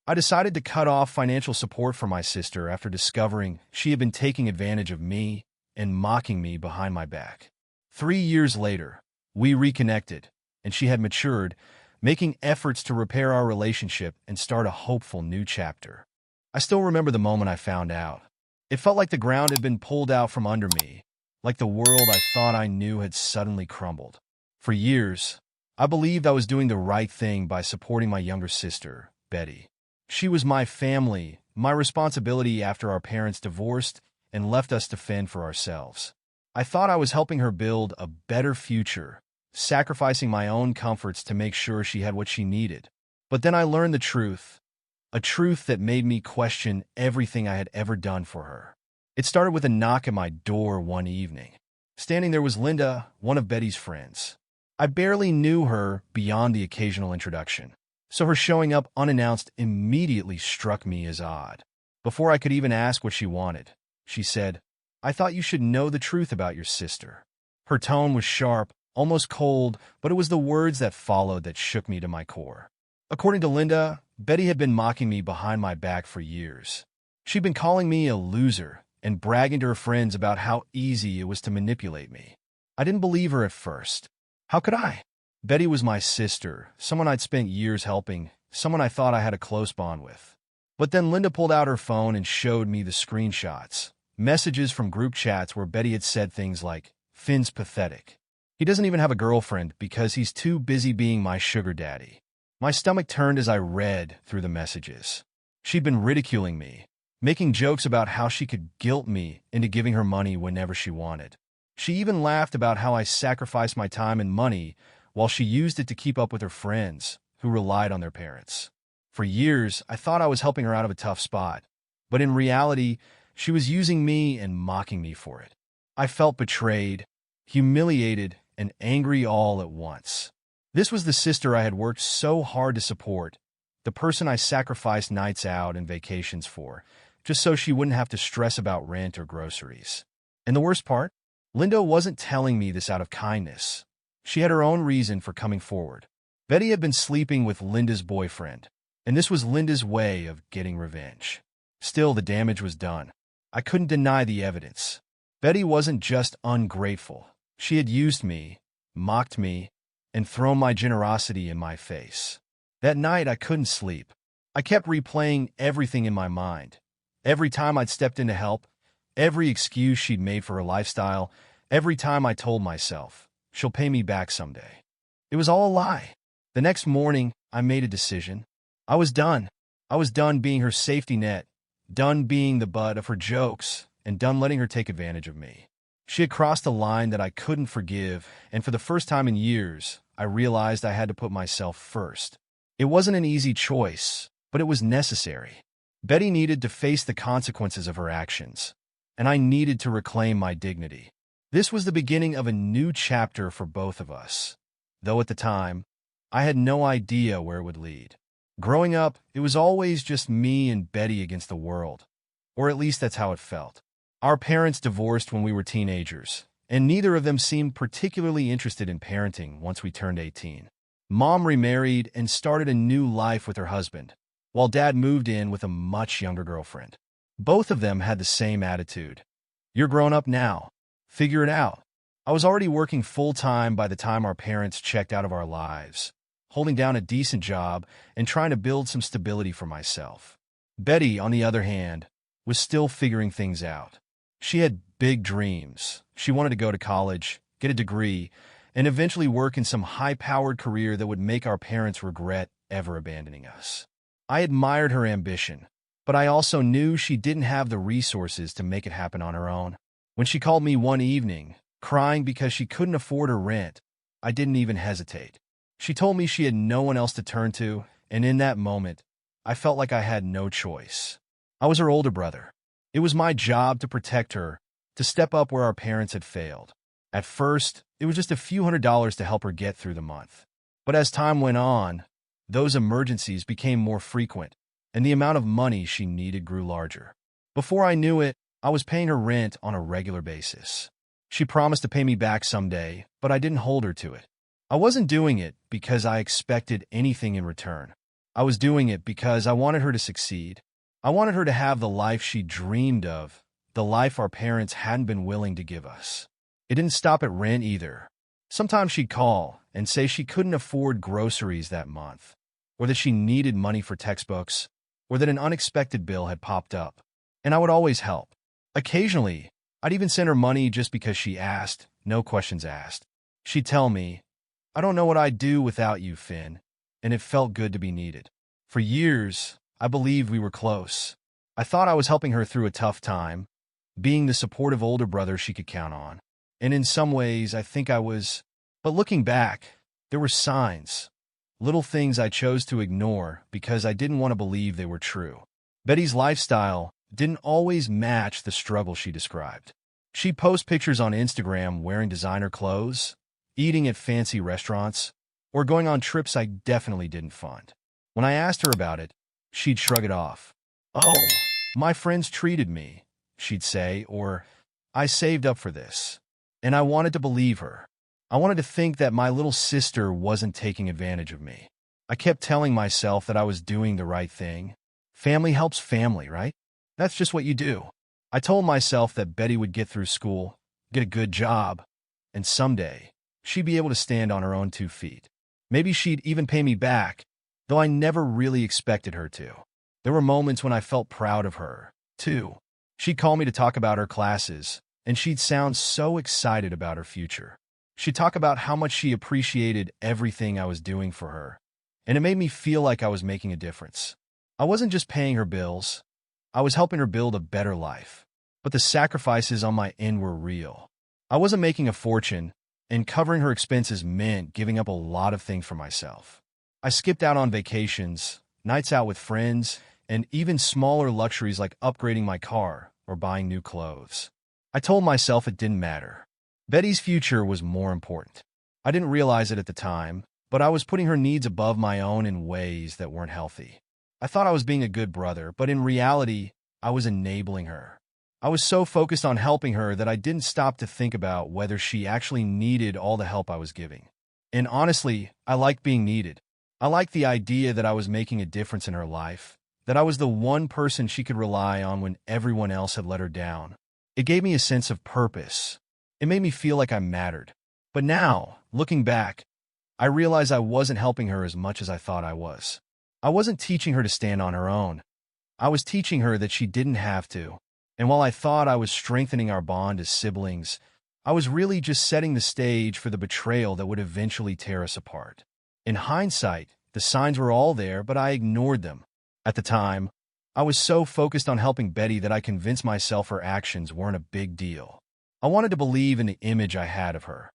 I decided to cut off financial support for my sister after discovering she had been taking advantage of me and mocking me behind my back. 3 years later, we reconnected, and she had matured, making efforts to repair our relationship and start a hopeful new chapter. I still remember the moment I found out. It felt like the ground had been pulled out from under me, like the world I thought I knew had suddenly crumbled. For years, I believed I was doing the right thing by supporting my younger sister, Betty. She was my family, my responsibility after our parents divorced and left us to fend for ourselves. I thought I was helping her build a better future, sacrificing my own comforts to make sure she had what she needed. But then I learned the truth, a truth that made me question everything I had ever done for her. It started with a knock at my door one evening. Standing there was Linda, one of Betty's friends. I barely knew her beyond the occasional introduction, so her showing up unannounced immediately struck me as odd. Before I could even ask what she wanted, she said, "I thought you should know the truth about your sister." Her tone was sharp, almost cold, but it was the words that followed that shook me to my core. According to Linda, Betty had been mocking me behind my back for years. She'd been calling me a loser and bragging to her friends about how easy it was to manipulate me. I didn't believe her at first. How could I? Betty was my sister, someone I'd spent years helping, someone I thought I had a close bond with. But then Linda pulled out her phone and showed me the screenshots, messages from group chats where Betty had said things like, "Finn's pathetic. He doesn't even have a girlfriend because he's too busy being my sugar daddy." My stomach turned as I read through the messages. She'd been ridiculing me, making jokes about how she could guilt me into giving her money whenever she wanted. She even laughed about how I sacrificed my time and money while she used it to keep up with her friends, who relied on their parents. For years, I thought I was helping her out of a tough spot, but in reality, she was using me and mocking me for it. I felt betrayed, humiliated, and angry all at once. This was the sister I had worked so hard to support, the person I sacrificed nights out and vacations for, just so she wouldn't have to stress about rent or groceries. And the worst part? Linda wasn't telling me this out of kindness. She had her own reason for coming forward. Betty had been sleeping with Linda's boyfriend, and this was Linda's way of getting revenge. Still, the damage was done. I couldn't deny the evidence. Betty wasn't just ungrateful. She had used me, mocked me, and thrown my generosity in my face. That night, I couldn't sleep. I kept replaying everything in my mind. Every time I'd stepped in to help, every excuse she'd made for her lifestyle, every time I told myself, she'll pay me back someday. It was all a lie. The next morning, I made a decision. I was done. I was done being her safety net, done being the butt of her jokes, and done letting her take advantage of me. She had crossed a line that I couldn't forgive, and for the first time in years, I realized I had to put myself first. It wasn't an easy choice, but it was necessary. Betty needed to face the consequences of her actions, and I needed to reclaim my dignity. This was the beginning of a new chapter for both of us, though at the time, I had no idea where it would lead. Growing up, it was always just me and Betty against the world, or at least that's how it felt. Our parents divorced when we were teenagers, and neither of them seemed particularly interested in parenting once we turned 18. Mom remarried and started a new life with her husband, while Dad moved in with a much younger girlfriend. Both of them had the same attitude. "You're grown up now. Figure it out." I was already working full-time by the time our parents checked out of our lives, holding down a decent job and trying to build some stability for myself. Betty, on the other hand, was still figuring things out. She had big dreams. She wanted to go to college, get a degree, and eventually work in some high-powered career that would make our parents regret ever abandoning us. I admired her ambition, but I also knew she didn't have the resources to make it happen on her own. When she called me one evening, crying because she couldn't afford her rent, I didn't even hesitate. She told me she had no one else to turn to, and in that moment, I felt like I had no choice. I was her older brother. It was my job to protect her, to step up where our parents had failed. At first, it was just a few $100s to help her get through the month. But as time went on, those emergencies became more frequent, and the amount of money she needed grew larger. Before I knew it, I was paying her rent on a regular basis. She promised to pay me back someday, but I didn't hold her to it. I wasn't doing it because I expected anything in return. I was doing it because I wanted her to succeed. I wanted her to have the life she dreamed of, the life our parents hadn't been willing to give us. It didn't stop at rent either. Sometimes she'd call and say she couldn't afford groceries that month, or that she needed money for textbooks, or that an unexpected bill had popped up. And I would always help. Occasionally, I'd even send her money just because she asked, no questions asked. She'd tell me, "I don't know what I'd do without you, Finn," and it felt good to be needed. For years, I believed we were close. I thought I was helping her through a tough time, being the supportive older brother she could count on. And in some ways, I think I was. But looking back, there were signs, little things I chose to ignore because I didn't want to believe they were true. Betty's lifestyle didn't always match the struggle she described. She'd post pictures on Instagram wearing designer clothes, eating at fancy restaurants, or going on trips I definitely didn't fund. When I asked her about it, she'd shrug it off. "Oh, my friends treated me," she'd say, or "I saved up for this." And I wanted to believe her. I wanted to think that my little sister wasn't taking advantage of me. I kept telling myself that I was doing the right thing. Family helps family, right? That's just what you do. I told myself that Betty would get through school, get a good job, and someday she'd be able to stand on her own 2 feet. Maybe she'd even pay me back, though I never really expected her to. There were moments when I felt proud of her, too. She'd call me to talk about her classes, and she'd sound so excited about her future. She'd talk about how much she appreciated everything I was doing for her, and it made me feel like I was making a difference. I wasn't just paying her bills, I was helping her build a better life. But the sacrifices on my end were real. I wasn't making a fortune, and covering her expenses meant giving up a lot of things for myself. I skipped out on vacations, nights out with friends, and even smaller luxuries like upgrading my car or buying new clothes. I told myself it didn't matter. Betty's future was more important. I didn't realize it at the time, but I was putting her needs above my own in ways that weren't healthy. I thought I was being a good brother, but in reality, I was enabling her. I was so focused on helping her that I didn't stop to think about whether she actually needed all the help I was giving. And honestly, I liked being needed. I liked the idea that I was making a difference in her life, that I was the one person she could rely on when everyone else had let her down. It gave me a sense of purpose. It made me feel like I mattered. But now, looking back, I realized I wasn't helping her as much as I thought I was. I wasn't teaching her to stand on her own. I was teaching her that she didn't have to. And while I thought I was strengthening our bond as siblings, I was really just setting the stage for the betrayal that would eventually tear us apart. In hindsight, the signs were all there, but I ignored them. At the time, I was so focused on helping Betty that I convinced myself her actions weren't a big deal. I wanted to believe in the image I had of her,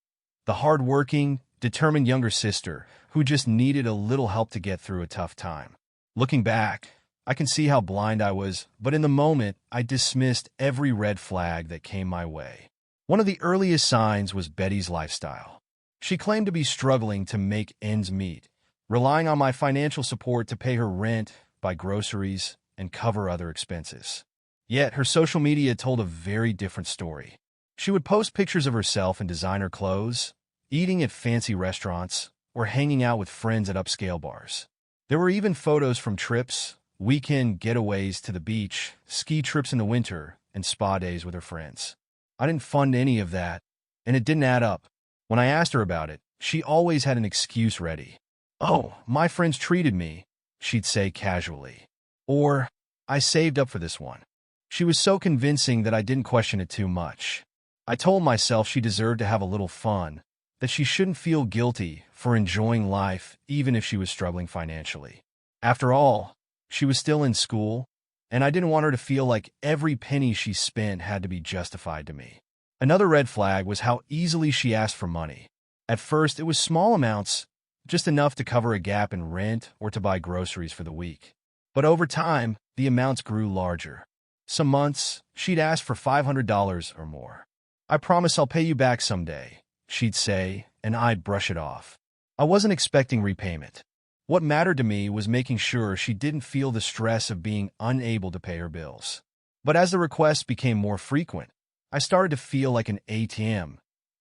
the hardworking, determined younger sister who just needed a little help to get through a tough time. Looking back, I can see how blind I was, but in the moment, I dismissed every red flag that came my way. One of the earliest signs was Betty's lifestyle. She claimed to be struggling to make ends meet, relying on my financial support to pay her rent, buy groceries, and cover other expenses. Yet, her social media told a very different story. She would post pictures of herself in designer clothes, eating at fancy restaurants, or hanging out with friends at upscale bars. There were even photos from trips, weekend getaways to the beach, ski trips in the winter, and spa days with her friends. I didn't fund any of that, and it didn't add up. When I asked her about it, she always had an excuse ready. "Oh, my friends treated me," she'd say casually. Or, "I saved up for this one." She was so convincing that I didn't question it too much. I told myself she deserved to have a little fun, that she shouldn't feel guilty for enjoying life even if she was struggling financially. After all, she was still in school, and I didn't want her to feel like every penny she spent had to be justified to me. Another red flag was how easily she asked for money. At first, it was small amounts, just enough to cover a gap in rent or to buy groceries for the week. But over time, the amounts grew larger. Some months, she'd ask for $500 or more. "I promise I'll pay you back someday," she'd say, and I'd brush it off. I wasn't expecting repayment. What mattered to me was making sure she didn't feel the stress of being unable to pay her bills. But as the requests became more frequent, I started to feel like an ATM,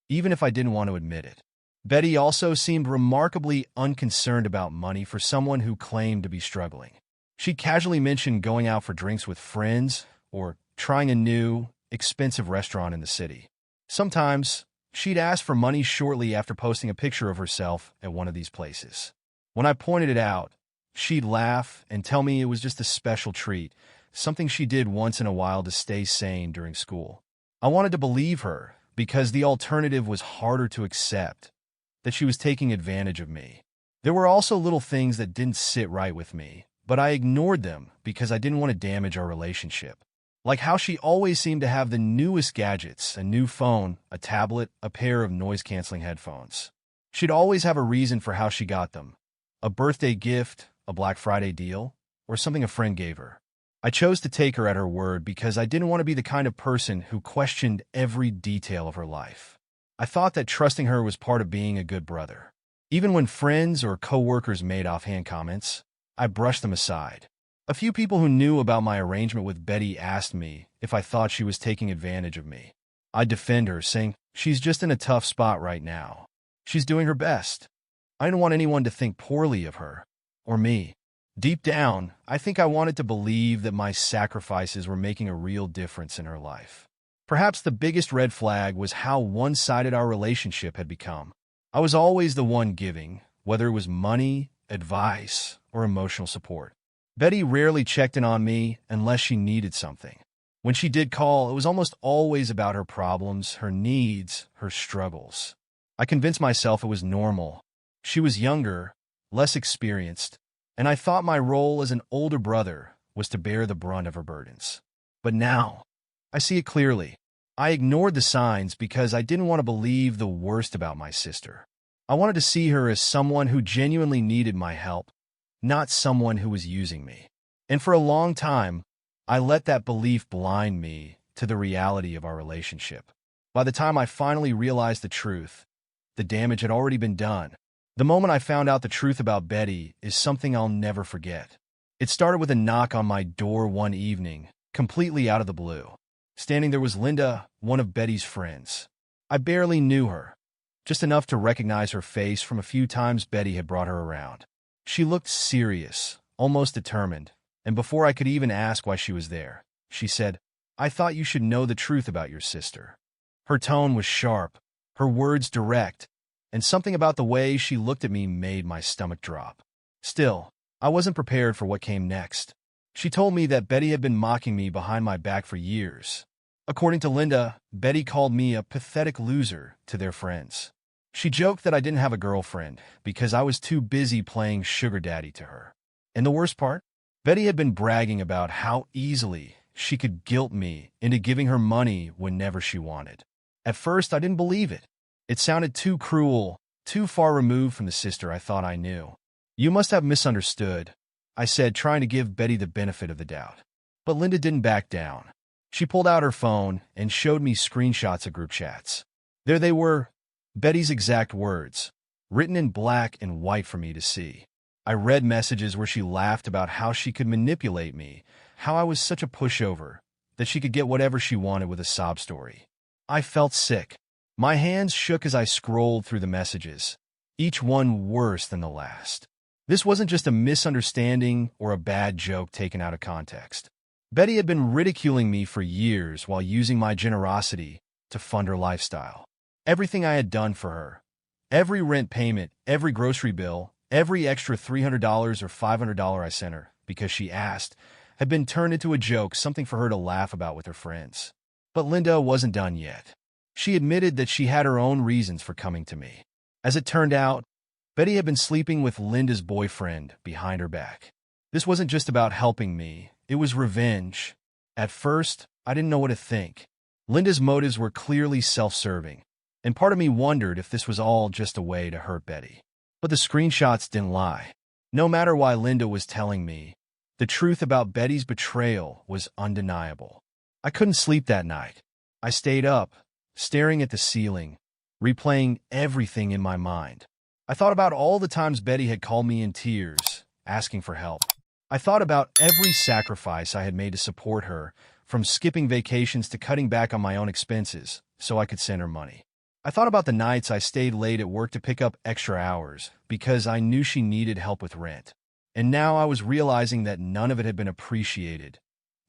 even if I didn't want to admit it. Betty also seemed remarkably unconcerned about money for someone who claimed to be struggling. She casually mentioned going out for drinks with friends or trying a new, expensive restaurant in the city. Sometimes, she'd ask for money shortly after posting a picture of herself at one of these places. When I pointed it out, she'd laugh and tell me it was just a special treat, something she did once in a while to stay sane during school. I wanted to believe her because the alternative was harder to accept, that she was taking advantage of me. There were also little things that didn't sit right with me, but I ignored them because I didn't want to damage our relationship. Like how she always seemed to have the newest gadgets, a new phone, a tablet, a pair of noise-canceling headphones. She'd always have a reason for how she got them. A birthday gift, a Black Friday deal, or something a friend gave her. I chose to take her at her word because I didn't want to be the kind of person who questioned every detail of her life. I thought that trusting her was part of being a good brother. Even when friends or coworkers made offhand comments, I brushed them aside. A few people who knew about my arrangement with Betty asked me if I thought she was taking advantage of me. I'd defend her, saying, "She's just in a tough spot right now. She's doing her best." I didn't want anyone to think poorly of her, or me. Deep down, I think I wanted to believe that my sacrifices were making a real difference in her life. Perhaps the biggest red flag was how one-sided our relationship had become. I was always the one giving, whether it was money, advice, or emotional support. Betty rarely checked in on me unless she needed something. When she did call, it was almost always about her problems, her needs, her struggles. I convinced myself it was normal. She was younger, less experienced, and I thought my role as an older brother was to bear the brunt of her burdens. But now, I see it clearly. I ignored the signs because I didn't want to believe the worst about my sister. I wanted to see her as someone who genuinely needed my help, not someone who was using me. And for a long time, I let that belief blind me to the reality of our relationship. By the time I finally realized the truth, the damage had already been done. The moment I found out the truth about Betty is something I'll never forget. It started with a knock on my door one evening, completely out of the blue. Standing there was Linda, one of Betty's friends. I barely knew her, just enough to recognize her face from a few times Betty had brought her around. She looked serious, almost determined, and before I could even ask why she was there, she said, "I thought you should know the truth about your sister." Her tone was sharp, her words direct, and something about the way she looked at me made my stomach drop. Still, I wasn't prepared for what came next. She told me that Betty had been mocking me behind my back for years. According to Linda, Betty called me a pathetic loser to their friends. She joked that I didn't have a girlfriend because I was too busy playing sugar daddy to her. And the worst part? Betty had been bragging about how easily she could guilt me into giving her money whenever she wanted. At first, I didn't believe it. It sounded too cruel, too far removed from the sister I thought I knew. "You must have misunderstood," I said, trying to give Betty the benefit of the doubt. But Linda didn't back down. She pulled out her phone and showed me screenshots of group chats. There they were, Betty's exact words, written in black and white for me to see. I read messages where she laughed about how she could manipulate me, how I was such a pushover, that she could get whatever she wanted with a sob story. I felt sick. My hands shook as I scrolled through the messages, each one worse than the last. This wasn't just a misunderstanding or a bad joke taken out of context. Betty had been ridiculing me for years while using my generosity to fund her lifestyle. Everything I had done for her, every rent payment, every grocery bill, every extra $300 or $500 I sent her because she asked, had been turned into a joke, something for her to laugh about with her friends. But Linda wasn't done yet. She admitted that she had her own reasons for coming to me. As it turned out, Betty had been sleeping with Linda's boyfriend behind her back. This wasn't just about helping me, it was revenge. At first, I didn't know what to think. Linda's motives were clearly self-serving, and part of me wondered if this was all just a way to hurt Betty. But the screenshots didn't lie. No matter why Linda was telling me, the truth about Betty's betrayal was undeniable. I couldn't sleep that night. I stayed up, staring at the ceiling, replaying everything in my mind. I thought about all the times Betty had called me in tears, asking for help. I thought about every sacrifice I had made to support her, from skipping vacations to cutting back on my own expenses so I could send her money. I thought about the nights I stayed late at work to pick up extra hours because I knew she needed help with rent. And now I was realizing that none of it had been appreciated,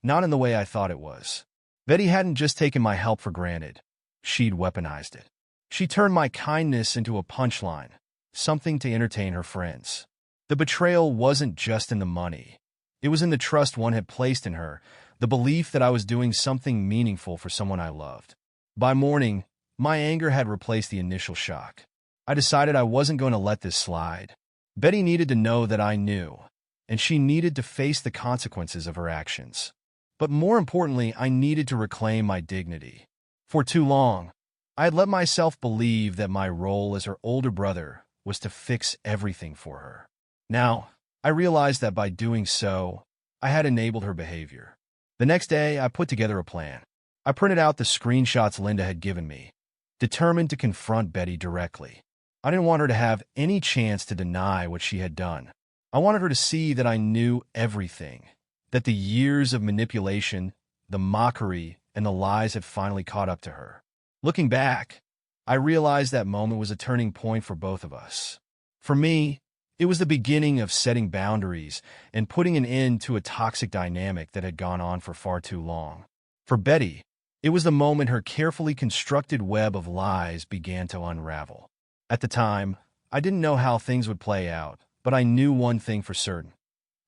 not in the way I thought it was. Betty hadn't just taken my help for granted. She'd weaponized it. She turned my kindness into a punchline, something to entertain her friends. The betrayal wasn't just in the money. It was in the trust one had placed in her, the belief that I was doing something meaningful for someone I loved. By morning, my anger had replaced the initial shock. I decided I wasn't going to let this slide. Betty needed to know that I knew, and she needed to face the consequences of her actions. But more importantly, I needed to reclaim my dignity. For too long, I had let myself believe that my role as her older brother was to fix everything for her. Now, I realized that by doing so, I had enabled her behavior. The next day, I put together a plan. I printed out the screenshots Linda had given me, determined to confront Betty directly. I didn't want her to have any chance to deny what she had done. I wanted her to see that I knew everything, that the years of manipulation, the mockery, and the lies had finally caught up to her. Looking back, I realized that moment was a turning point for both of us. For me, it was the beginning of setting boundaries and putting an end to a toxic dynamic that had gone on for far too long. For Betty, it was the moment her carefully constructed web of lies began to unravel. At the time, I didn't know how things would play out, but I knew one thing for certain.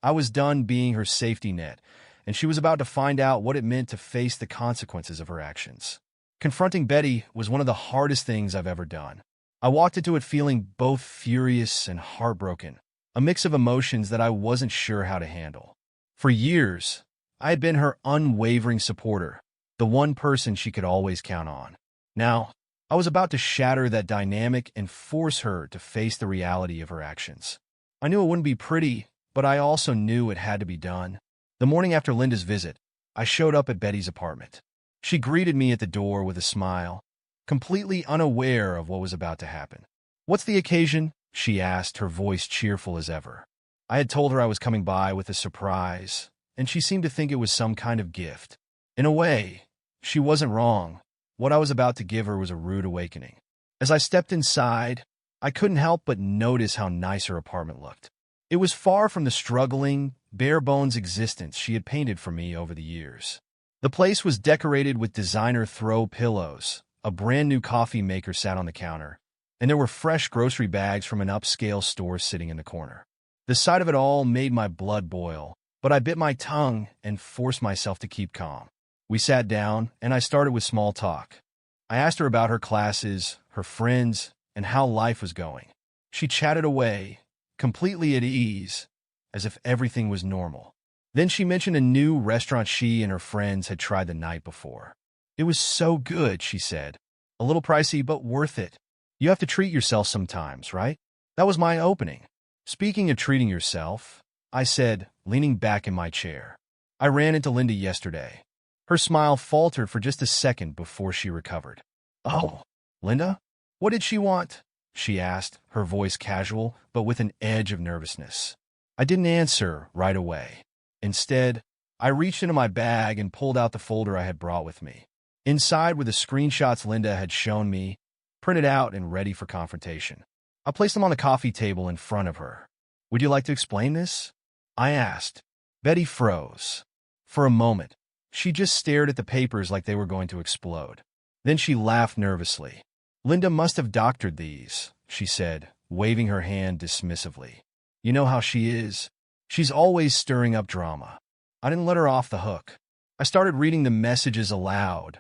I was done being her safety net, and she was about to find out what it meant to face the consequences of her actions. Confronting Betty was one of the hardest things I've ever done. I walked into it feeling both furious and heartbroken, a mix of emotions that I wasn't sure how to handle. For years, I had been her unwavering supporter, the one person she could always count on. Now, I was about to shatter that dynamic and force her to face the reality of her actions. I knew it wouldn't be pretty, but I also knew it had to be done. The morning after Linda's visit, I showed up at Betty's apartment. She greeted me at the door with a smile, completely unaware of what was about to happen. "What's the occasion?" she asked, her voice cheerful as ever. I had told her I was coming by with a surprise, and she seemed to think it was some kind of gift. In a way, she wasn't wrong. What I was about to give her was a rude awakening. As I stepped inside, I couldn't help but notice how nice her apartment looked. It was far from the struggling, bare-bones existence she had painted for me over the years. The place was decorated with designer throw pillows, a brand-new coffee maker sat on the counter, and there were fresh grocery bags from an upscale store sitting in the corner. The sight of it all made my blood boil, but I bit my tongue and forced myself to keep calm. We sat down, and I started with small talk. I asked her about her classes, her friends, and how life was going. She chatted away, completely at ease, as if everything was normal. Then she mentioned a new restaurant she and her friends had tried the night before. "It was so good," she said. "A little pricey, but worth it. You have to treat yourself sometimes, right?" That was my opening. "Speaking of treating yourself," I said, leaning back in my chair, "I ran into Linda yesterday." Her smile faltered for just a second before she recovered. "Oh, Linda? What did she want?" she asked, her voice casual, but with an edge of nervousness. I didn't answer right away. Instead, I reached into my bag and pulled out the folder I had brought with me. Inside were the screenshots Linda had shown me, printed out and ready for confrontation. I placed them on the coffee table in front of her. "Would you like to explain this?" I asked. Betty froze. For a moment, she just stared at the papers like they were going to explode. Then she laughed nervously. "Linda must have doctored these," she said, waving her hand dismissively. "You know how she is. She's always stirring up drama." I didn't let her off the hook. I started reading the messages aloud,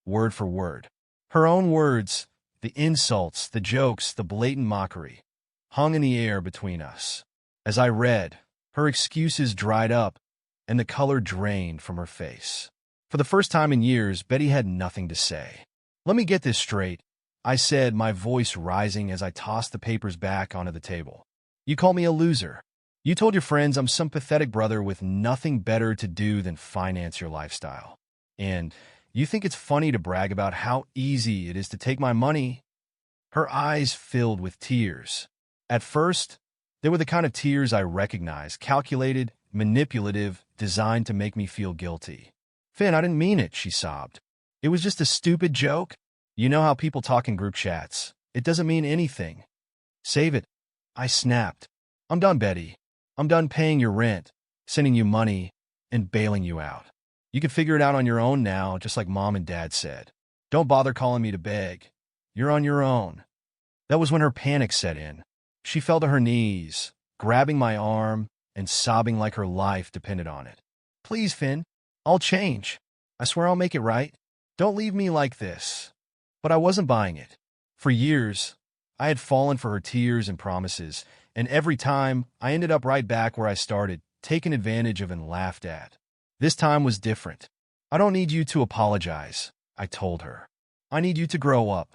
word for word. Her own words, the insults, the jokes, the blatant mockery, hung in the air between us. As I read, her excuses dried up, and the color drained from her face. For the first time in years, Betty had nothing to say. "Let me get this straight," I said, my voice rising as I tossed the papers back onto the table. "You call me a loser. You told your friends I'm some pathetic brother with nothing better to do than finance your lifestyle. And you think it's funny to brag about how easy it is to take my money." Her eyes filled with tears. At first, they were the kind of tears I recognized, calculated, manipulative, designed to make me feel guilty. "Finn, I didn't mean it," she sobbed. "It was just a stupid joke." You know how people talk in group chats. It doesn't mean anything. Save it. I snapped. I'm done, Betty. I'm done paying your rent, sending you money, and bailing you out. You can figure it out on your own now, just like Mom and Dad said. Don't bother calling me to beg. You're on your own. That was when her panic set in. She fell to her knees, grabbing my arm and sobbing like her life depended on it. Please, Finn. I'll change. I swear I'll make it right. Don't leave me like this. But I wasn't buying it. For years, I had fallen for her tears and promises, and every time I ended up right back where I started, taken advantage of and laughed at. This time was different. I don't need you to apologize, I told her. I need you to grow up.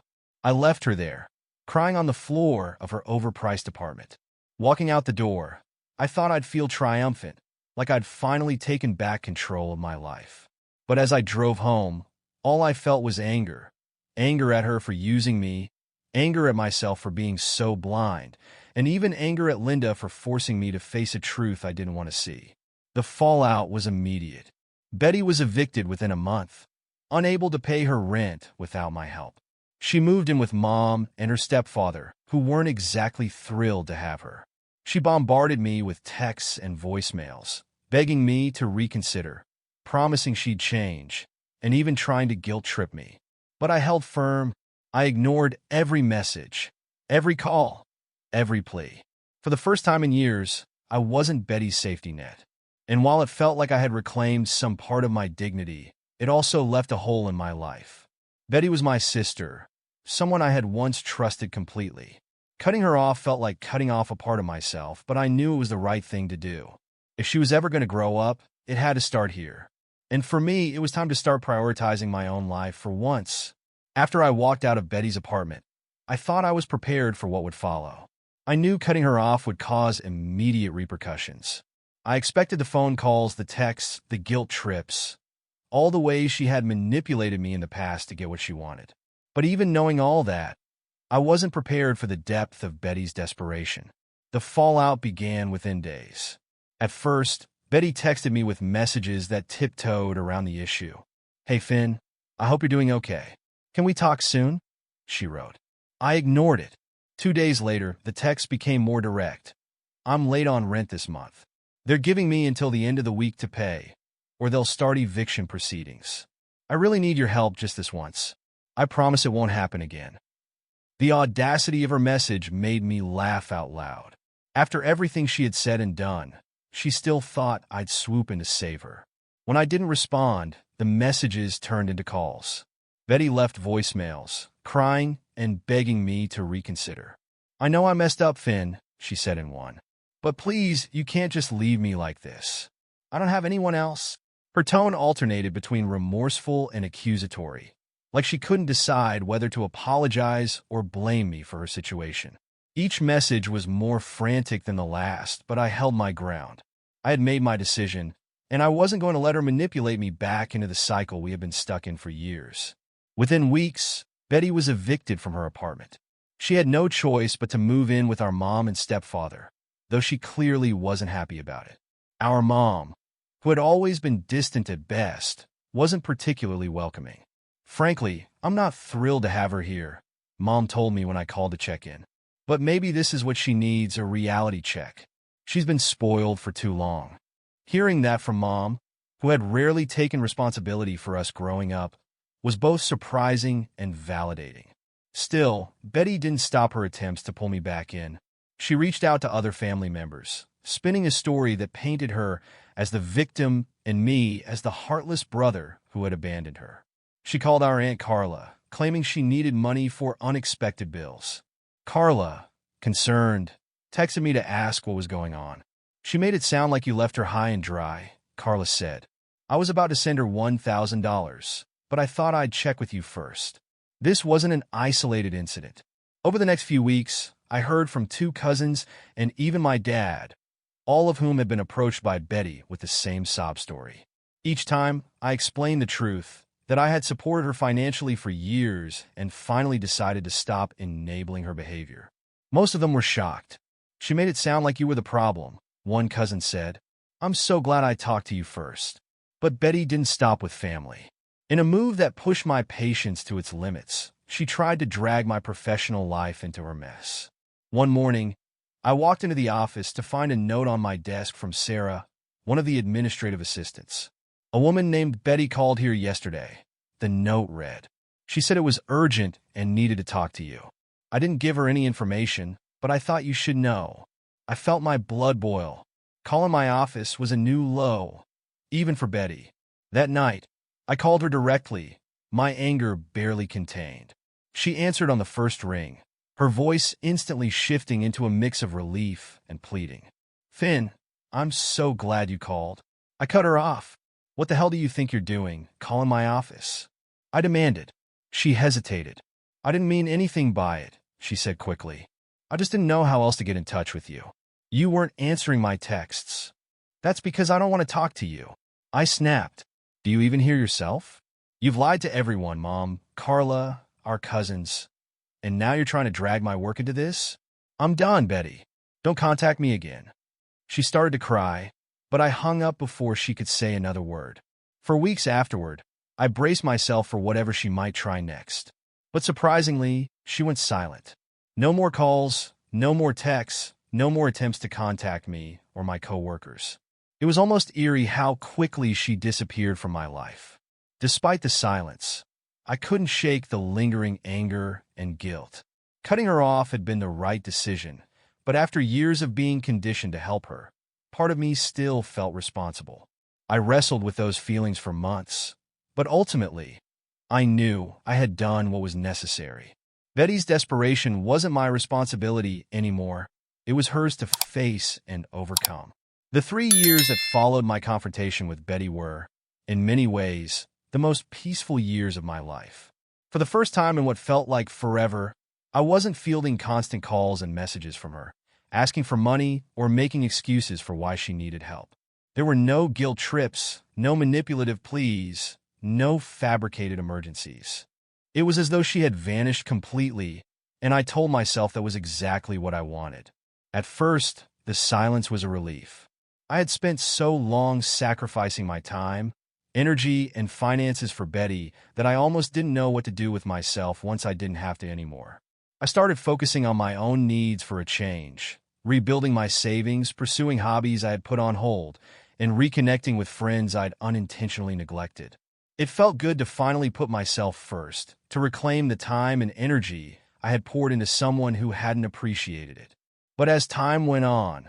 I left her there, crying on the floor of her overpriced apartment. Walking out the door, I thought I'd feel triumphant, like I'd finally taken back control of my life. But as I drove home, all I felt was anger. Anger at her for using me, anger at myself for being so blind, and even anger at Linda for forcing me to face a truth I didn't want to see. The fallout was immediate. Betty was evicted within a month, unable to pay her rent without my help. She moved in with Mom and her stepfather, who weren't exactly thrilled to have her. She bombarded me with texts and voicemails, begging me to reconsider, promising she'd change, and even trying to guilt-trip me. But I held firm. I ignored every message, every call, every plea. For the first time in years, I wasn't Betty's safety net. And while it felt like I had reclaimed some part of my dignity, it also left a hole in my life. Betty was my sister, someone I had once trusted completely. Cutting her off felt like cutting off a part of myself, but I knew it was the right thing to do. If she was ever going to grow up, it had to start here. And for me, it was time to start prioritizing my own life for once. After I walked out of Betty's apartment, I thought I was prepared for what would follow. I knew cutting her off would cause immediate repercussions. I expected the phone calls, the texts, the guilt trips, all the ways she had manipulated me in the past to get what she wanted. But even knowing all that, I wasn't prepared for the depth of Betty's desperation. The fallout began within days. At first, Betty texted me with messages that tiptoed around the issue. Hey Finn, I hope you're doing okay. Can we talk soon? She wrote. I ignored it. 2 days later, the text became more direct. I'm late on rent this month. They're giving me until the end of the week to pay, or they'll start eviction proceedings. I really need your help just this once. I promise it won't happen again. The audacity of her message made me laugh out loud. After everything she had said and done, she still thought I'd swoop in to save her. When I didn't respond, the messages turned into calls. Betty left voicemails, crying and begging me to reconsider. I know I messed up, Finn, she said in one. But please, you can't just leave me like this. I don't have anyone else. Her tone alternated between remorseful and accusatory, like she couldn't decide whether to apologize or blame me for her situation. Each message was more frantic than the last, but I held my ground. I had made my decision, and I wasn't going to let her manipulate me back into the cycle we had been stuck in for years. Within weeks, Betty was evicted from her apartment. She had no choice but to move in with our mom and stepfather, though she clearly wasn't happy about it. Our mom, who had always been distant at best, wasn't particularly welcoming. Frankly, I'm not thrilled to have her here, Mom told me when I called to check in. But maybe this is what she needs, a reality check. She's been spoiled for too long. Hearing that from Mom, who had rarely taken responsibility for us growing up, was both surprising and validating. Still, Betty didn't stop her attempts to pull me back in. She reached out to other family members, spinning a story that painted her as the victim and me as the heartless brother who had abandoned her. She called our Aunt Carla, claiming she needed money for unexpected bills. Carla, concerned, texted me to ask what was going on. She made it sound like you left her high and dry, Carla said. I was about to send her $1,000, but I thought I'd check with you first. This wasn't an isolated incident. Over the next few weeks, I heard from 2 cousins and even my dad, all of whom had been approached by Betty with the same sob story. Each time, I explained the truth, that I had supported her financially for years and finally decided to stop enabling her behavior. Most of them were shocked. She made it sound like you were the problem, one cousin said. I'm so glad I talked to you first. But Betty didn't stop with family. In a move that pushed my patience to its limits, She tried to drag my professional life into her mess. One morning, I walked into the office to find a note on my desk from Sarah, one of the administrative assistants. A woman named Betty called here yesterday. The note read. She said it was urgent and needed to talk to you. I didn't give her any information, but I thought you should know. I felt my blood boil. Calling my office was a new low, even for Betty. That night, I called her directly, my anger barely contained. She answered on the first ring, her voice instantly shifting into a mix of relief and pleading. Finn, I'm so glad you called. I cut her off. What the hell do you think you're doing, calling my office? I demanded. She hesitated. I didn't mean anything by it, she said quickly. I just didn't know how else to get in touch with you. You weren't answering my texts. That's because I don't want to talk to you. I snapped. Do you even hear yourself? You've lied to everyone, Mom, Carla, our cousins. And now you're trying to drag my work into this? I'm done, Betty. Don't contact me again. She started to cry, but I hung up before she could say another word. For weeks afterward, I braced myself for whatever she might try next. But surprisingly, she went silent. No more calls, no more texts, no more attempts to contact me or my coworkers. It was almost eerie how quickly she disappeared from my life. Despite the silence, I couldn't shake the lingering anger and guilt. Cutting her off had been the right decision, but after years of being conditioned to help her, part of me still felt responsible. I wrestled with those feelings for months, but ultimately, I knew I had done what was necessary. Betty's desperation wasn't my responsibility anymore. It was hers to face and overcome. The 3 years that followed my confrontation with Betty were, in many ways, the most peaceful years of my life. For the first time in what felt like forever, I wasn't fielding constant calls and messages from her, asking for money or making excuses for why she needed help. There were no guilt trips, no manipulative pleas, no fabricated emergencies. It was as though she had vanished completely, and I told myself that was exactly what I wanted. At first, the silence was a relief. I had spent so long sacrificing my time, energy, and finances for Betty that I almost didn't know what to do with myself once I didn't have to anymore. I started focusing on my own needs for a change, rebuilding my savings, pursuing hobbies I had put on hold, and reconnecting with friends I'd unintentionally neglected. It felt good to finally put myself first, to reclaim the time and energy I had poured into someone who hadn't appreciated it. But as time went on,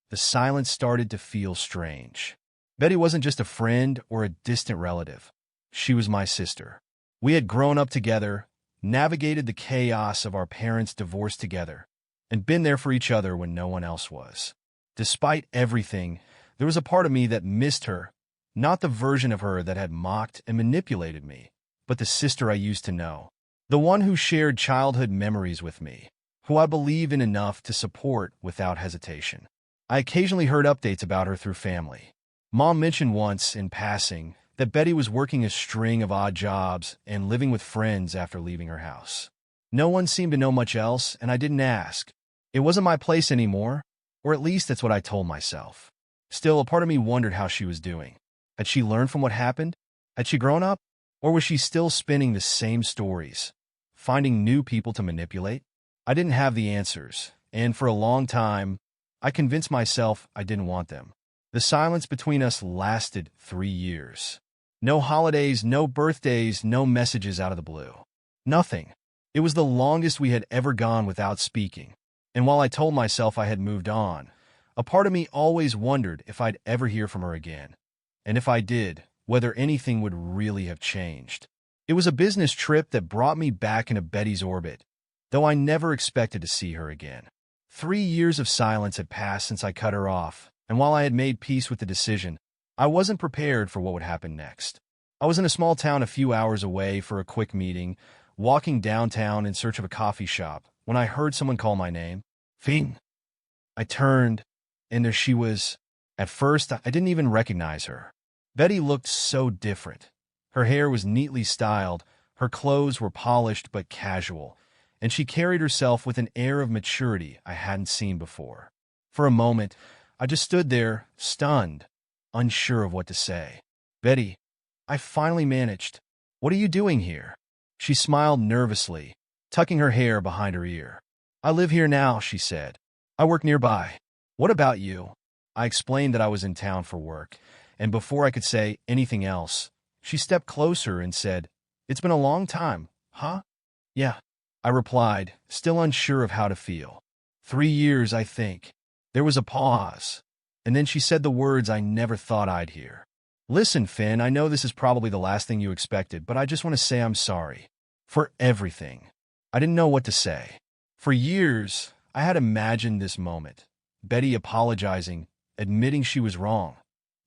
the silence started to feel strange. Betty wasn't just a friend or a distant relative. She was my sister. We had grown up together, navigated the chaos of our parents' divorce together, and been there for each other when no one else was. Despite everything, there was a part of me that missed her, not the version of her that had mocked and manipulated me, but the sister I used to know, the one who shared childhood memories with me, who I believed in enough to support without hesitation. I occasionally heard updates about her through family. Mom mentioned once, in passing, that Betty was working a string of odd jobs and living with friends after leaving her house. No one seemed to know much else, and I didn't ask. It wasn't my place anymore, or at least that's what I told myself. Still, a part of me wondered how she was doing. Had she learned from what happened? Had she grown up? Or was she still spinning the same stories, finding new people to manipulate? I didn't have the answers, and for a long time, I convinced myself I didn't want them. The silence between us lasted 3 years. No holidays, no birthdays, no messages out of the blue. Nothing. It was the longest we had ever gone without speaking. And while I told myself I had moved on, a part of me always wondered if I'd ever hear from her again. And if I did, whether anything would really have changed. It was a business trip that brought me back into Betty's orbit, though I never expected to see her again. 3 years of silence had passed since I cut her off, and while I had made peace with the decision, I wasn't prepared for what would happen next. I was in a small town a few hours away for a quick meeting, walking downtown in search of a coffee shop, when I heard someone call my name. Finn. I turned, and there she was. At first, I didn't even recognize her. Betty looked so different. Her hair was neatly styled, her clothes were polished but casual, and she carried herself with an air of maturity I hadn't seen before. For a moment, I just stood there, stunned, unsure of what to say. Betty, I finally managed. What are you doing here? She smiled nervously, tucking her hair behind her ear. I live here now, she said. I work nearby. What about you? I explained that I was in town for work, and before I could say anything else, she stepped closer and said, It's been a long time, huh? Yeah, I replied, still unsure of how to feel. 3 years, I think. There was a pause, and then she said the words I never thought I'd hear. Listen, Finn, I know this is probably the last thing you expected, but I just want to say I'm sorry. For everything. I didn't know what to say. For years, I had imagined this moment. Betty apologizing, admitting she was wrong.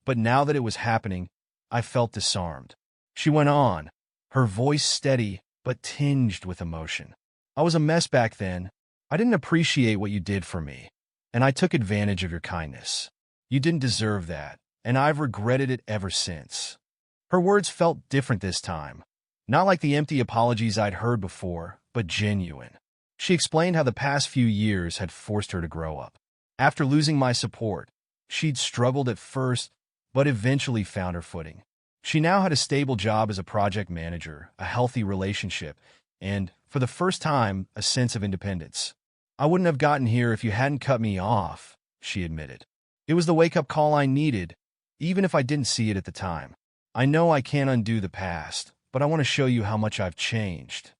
But now that it was happening, I felt disarmed. She went on, her voice steady but tinged with emotion. I was a mess back then. I didn't appreciate what you did for me, and I took advantage of your kindness. You didn't deserve that, and I've regretted it ever since. Her words felt different this time. Not like the empty apologies I'd heard before, but genuine. She explained how the past few years had forced her to grow up. After losing my support, she'd struggled at first, but eventually found her footing. She now had a stable job as a project manager, a healthy relationship, and, for the first time, a sense of independence. I wouldn't have gotten here if you hadn't cut me off, she admitted. It was the wake-up call I needed, even if I didn't see it at the time. I know I can't undo the past, but I want to show you how much I've changed.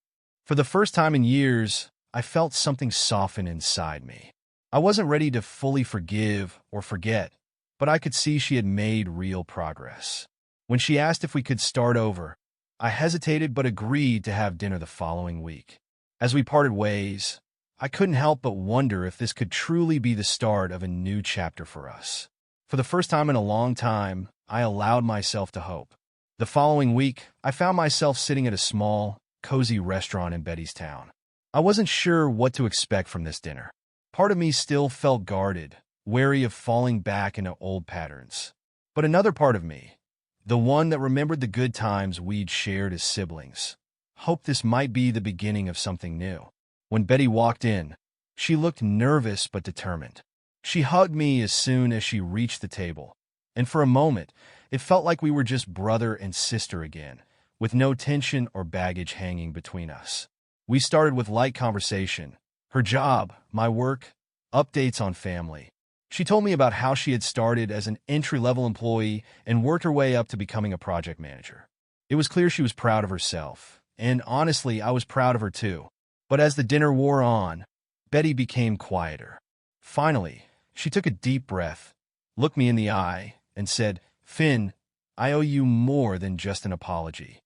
For the first time in years, I felt something soften inside me. I wasn't ready to fully forgive or forget, but I could see she had made real progress. When she asked if we could start over, I hesitated but agreed to have dinner the following week. As we parted ways, I couldn't help but wonder if this could truly be the start of a new chapter for us. For the first time in a long time, I allowed myself to hope. The following week, I found myself sitting at a small, cozy restaurant in Betty's town. I wasn't sure what to expect from this dinner. Part of me still felt guarded, wary of falling back into old patterns. But another part of me, the one that remembered the good times we'd shared as siblings, hoped this might be the beginning of something new. When Betty walked in, she looked nervous but determined. She hugged me as soon as she reached the table, and for a moment, it felt like we were just brother and sister again, with no tension or baggage hanging between us. We started with light conversation, her job, my work, updates on family. She told me about how she had started as an entry-level employee and worked her way up to becoming a project manager. It was clear she was proud of herself, and honestly, I was proud of her too. But as the dinner wore on, Betty became quieter. Finally, she took a deep breath, looked me in the eye, and said, Finn, I owe you more than just an apology.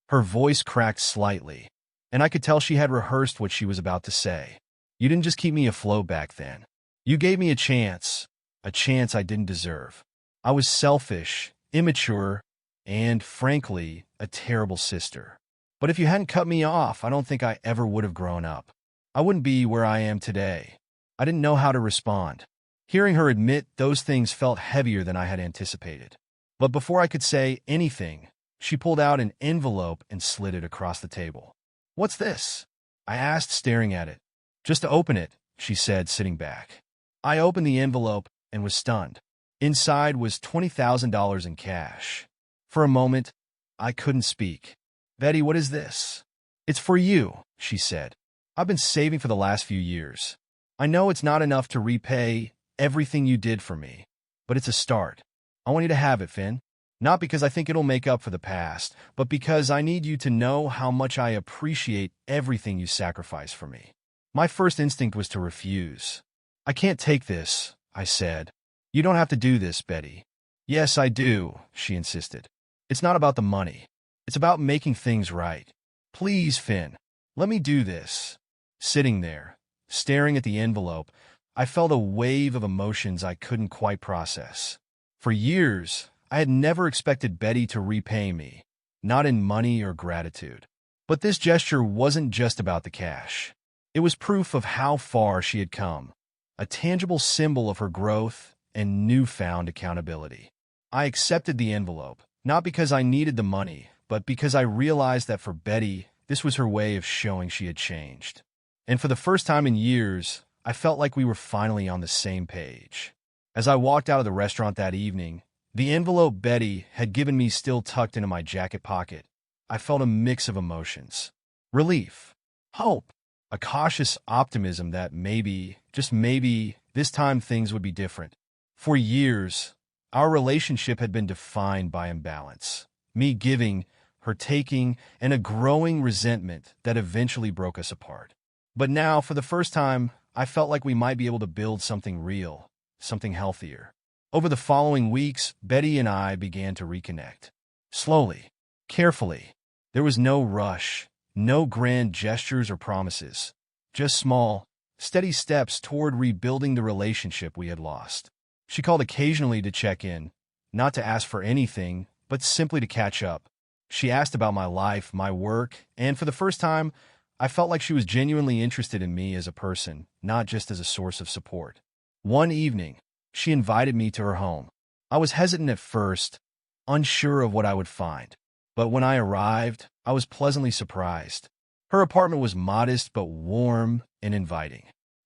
Her voice cracked slightly, and I could tell she had rehearsed what she was about to say. You didn't just keep me afloat back then. You gave me a chance I didn't deserve. I was selfish, immature, and, frankly, a terrible sister. But if you hadn't cut me off, I don't think I ever would have grown up. I wouldn't be where I am today. I didn't know how to respond. Hearing her admit those things felt heavier than I had anticipated. But before I could say anything, she pulled out an envelope and slid it across the table. What's this? I asked, staring at it. Just to open it, she said, sitting back. I opened the envelope and was stunned. Inside was $20,000 in cash. For a moment, I couldn't speak. Betty, what is this? It's for you, she said. I've been saving for the last few years. I know it's not enough to repay everything you did for me, but it's a start. I want you to have it, Finn. Not because I think it'll make up for the past, but because I need you to know how much I appreciate everything you sacrificed for me. My first instinct was to refuse. I can't take this, I said. You don't have to do this, Betty. Yes, I do, she insisted. It's not about the money. It's about making things right. Please, Finn, let me do this. Sitting there, staring at the envelope, I felt a wave of emotions I couldn't quite process. For years, I had never expected Betty to repay me, not in money or gratitude. But this gesture wasn't just about the cash. It was proof of how far she had come, a tangible symbol of her growth and newfound accountability. I accepted the envelope, not because I needed the money, but because I realized that for Betty, this was her way of showing she had changed. And for the first time in years, I felt like we were finally on the same page. As I walked out of the restaurant that evening, the envelope Betty had given me still tucked into my jacket pocket, I felt a mix of emotions. relief, hope, a cautious optimism that maybe, just maybe, this time things would be different. For years, our relationship had been defined by imbalance. Me giving, her taking, and a growing resentment that eventually broke us apart. But now, for the first time, I felt like we might be able to build something real, something healthier. Over the following weeks, Betty and I began to reconnect. Slowly, carefully. There was no rush, no grand gestures or promises. Just small, steady steps toward rebuilding the relationship we had lost. She called occasionally to check in, not to ask for anything, but simply to catch up. She asked about my life, my work, and for the first time, I felt like she was genuinely interested in me as a person, not just as a source of support. One evening, she invited me to her home. I was hesitant at first, unsure of what I would find. But when I arrived, I was pleasantly surprised. Her apartment was modest but warm and inviting.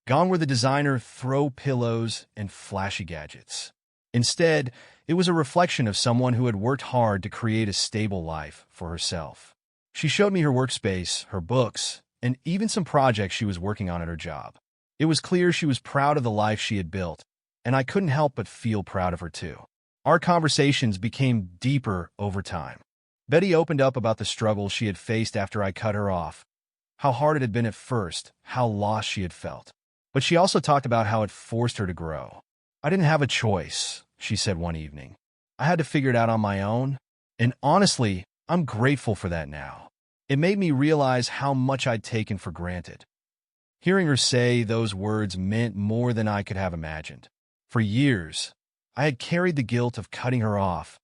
Gone were the designer throw pillows and flashy gadgets. Instead, it was a reflection of someone who had worked hard to create a stable life for herself. She showed me her workspace, her books, and even some projects she was working on at her job. It was clear she was proud of the life she had built, and I couldn't help but feel proud of her too. Our conversations became deeper over time. Betty opened up about the struggle she had faced after I cut her off, how hard it had been at first, how lost she had felt. But she also talked about how it forced her to grow. I didn't have a choice, she said one evening. I had to figure it out on my own, and honestly, I'm grateful for that now. It made me realize how much I'd taken for granted. Hearing her say those words meant more than I could have imagined. For years, I had carried the guilt of cutting her off,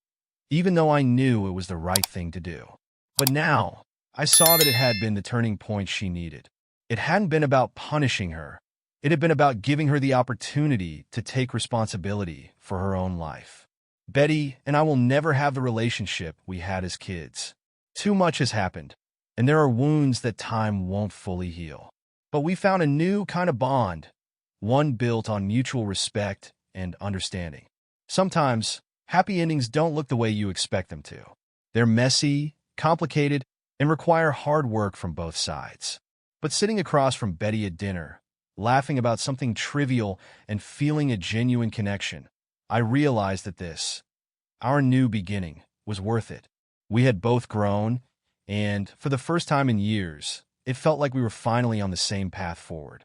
even though I knew it was the right thing to do. But now, I saw that it had been the turning point she needed. It hadn't been about punishing her. It had been about giving her the opportunity to take responsibility for her own life. Betty and I will never have the relationship we had as kids. Too much has happened, and there are wounds that time won't fully heal. But we found a new kind of bond, one built on mutual respect and understanding. Sometimes, happy endings don't look the way you expect them to. They're messy, complicated, and require hard work from both sides. But sitting across from Betty at dinner, laughing about something trivial and feeling a genuine connection, I realized that our new beginning, was worth it. We had both grown, and for the first time in years, it felt like we were finally on the same path forward.